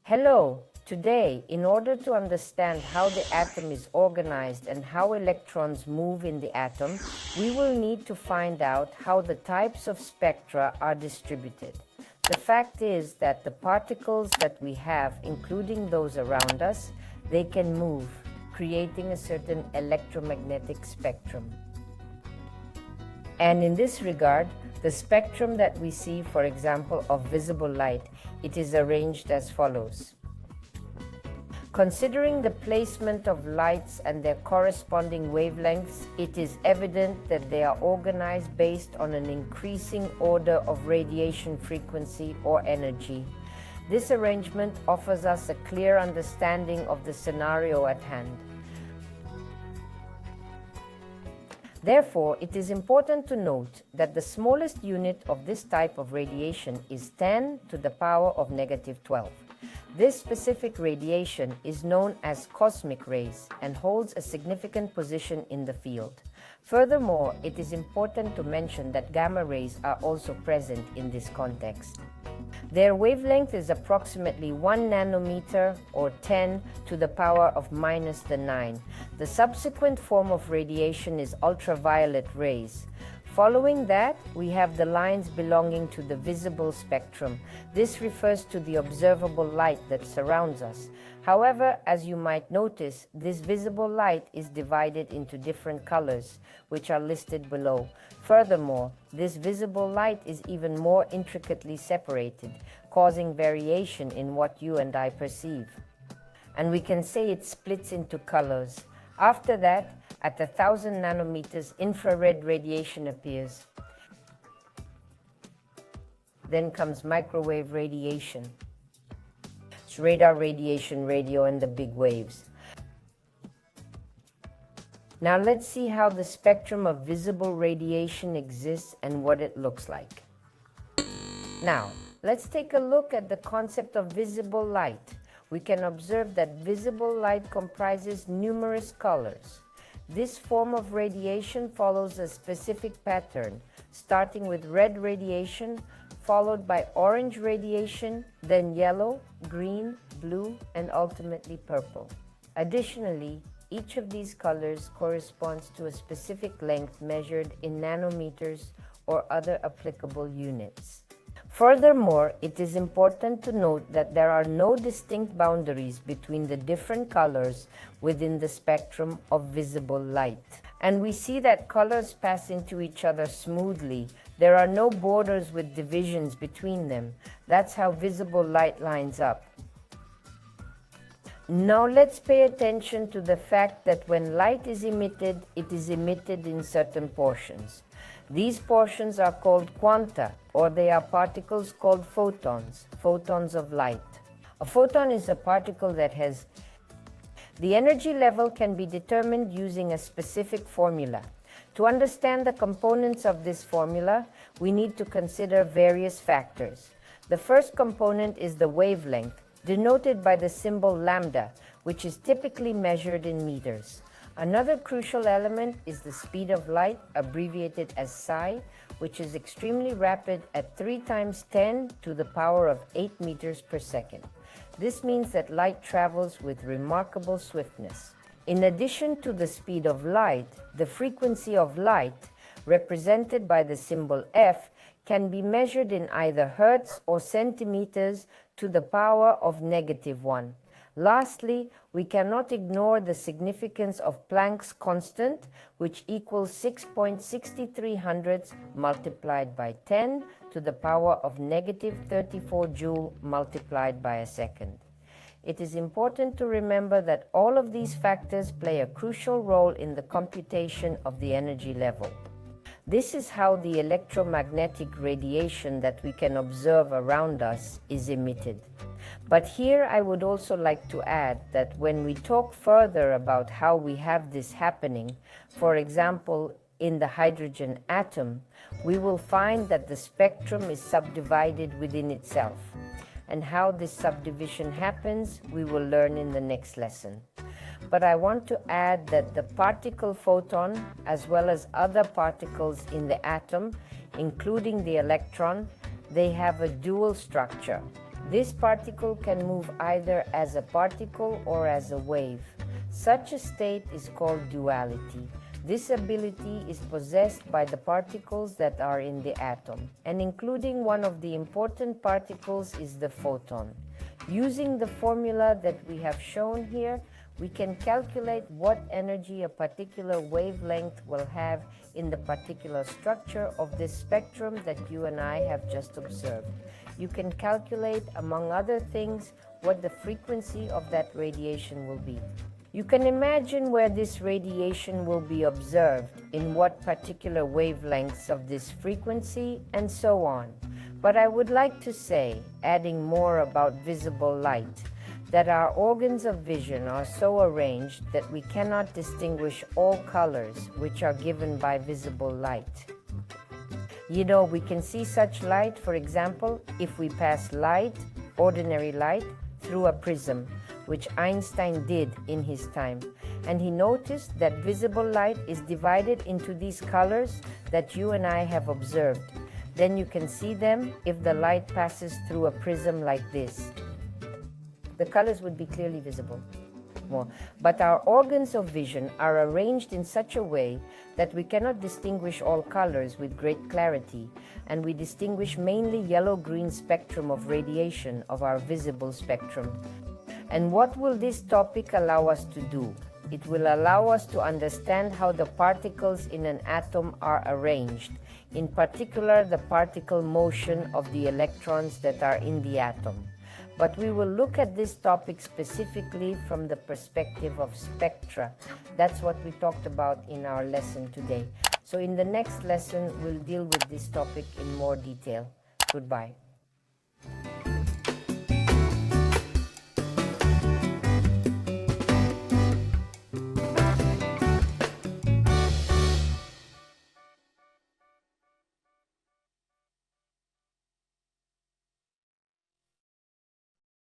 Hello! Today, in order to understand how the atom is organized and how electrons move in the atom, we will need to find out how the types of spectra are distributed. The fact is that the particles that we have, including those around us, they can move, creating a certain electromagnetic spectrum. And in this regard, the spectrum that we see, for example, of visible light, it is arranged as follows. Considering the placement of lights and their corresponding wavelengths, it is evident that they are organized based on an increasing order of radiation frequency or energy. This arrangement offers us a clear understanding of the scenario at hand. Therefore, it is important to note that the smallest unit of this type of radiation is 10 to the power of negative 12. This specific radiation is known as cosmic rays and holds a significant position in the field. Furthermore, it is important to mention that gamma rays are also present in this context. Their wavelength is approximately 1 nanometer or 10 to the power of -9. The subsequent form of radiation is ultraviolet rays. Following that, we have the lines belonging to the visible spectrum. This refers to the observable light that surrounds us. However, as you might notice, this visible light is divided into different colors, which are listed below. Furthermore, this visible light is even more intricately separated, causing variation in what you and I perceive. And we can say it splits into colors. After that, at 1,000 nanometers, infrared radiation appears. Then comes microwave radiation. It's radar radiation, radio, and the big waves. Now let's see how the spectrum of visible radiation exists and what it looks like. Now, let's take a look at the concept of visible light. We can observe that visible light comprises numerous colors. This form of radiation follows a specific pattern, starting with red radiation, followed by orange radiation, then yellow, green, blue, and ultimately purple. Additionally, each of these colors corresponds to a specific length measured in nanometers or other applicable units. Furthermore, it is important to note that there are no distinct boundaries between the different colors within the spectrum of visible light. And we see that colors pass into each other smoothly. There are no borders with divisions between them. That's how visible light lines up. Now let's pay attention to the fact that when light is emitted, it is emitted in certain portions. These portions are called quanta, or they are particles called photons, photons of light. A photon is a particle that has... The energy level can be determined using a specific formula. To understand the components of this formula, we need to consider various factors. The first component is the wavelength, denoted by the symbol lambda, which is typically measured in meters. Another crucial element is the speed of light, abbreviated as psi, which is extremely rapid at 3 × 10 to the power of 8 meters per second. This means that light travels with remarkable swiftness. In addition to the speed of light, the frequency of light, represented by the symbol F, can be measured in either hertz or centimeters to the power of -1. Lastly, we cannot ignore the significance of Planck's constant, which equals 6.63 multiplied by 10 to the power of -34 joule multiplied by a second. It is important to remember that all of these factors play a crucial role in the computation of the energy level. This is how the electromagnetic radiation that we can observe around us is emitted. But here I would also like to add that when we talk further about how we have this happening, for example, in the hydrogen atom, we will find that the spectrum is subdivided within itself. And how this subdivision happens, we will learn in the next lesson. But I want to add that the particle photon, as well as other particles in the atom, including the electron, they have a dual structure. This particle can move either as a particle or as a wave. Such a state is called duality. This ability is possessed by the particles that are in the atom, and including one of the important particles is the photon. Using the formula that we have shown here, we can calculate what energy a particular wavelength will have in the particular structure of this spectrum that you and I have just observed. You can calculate, among other things, what the frequency of that radiation will be. You can imagine where this radiation will be observed, in what particular wavelengths of this frequency, and so on. But I would like to say, adding more about visible light, that our organs of vision are so arranged that we cannot distinguish all colors which are given by visible light. You know, we can see such light, for example, if we pass light, ordinary light, through a prism, which Einstein did in his time, and he noticed that visible light is divided into these colors that you and I have observed. Then you can see them if the light passes through a prism like this. The colors would be clearly visible. But our organs of vision are arranged in such a way that we cannot distinguish all colors with great clarity, and we distinguish mainly yellow-green spectrum of radiation of our visible spectrum. And what will this topic allow us to do? It will allow us to understand how the particles in an atom are arranged, in particular the particle motion of the electrons that are in the atom. But we will look at this topic specifically from the perspective of spectra. That's what we talked about in our lesson today. So in the next lesson, we'll deal with this topic in more detail. Goodbye.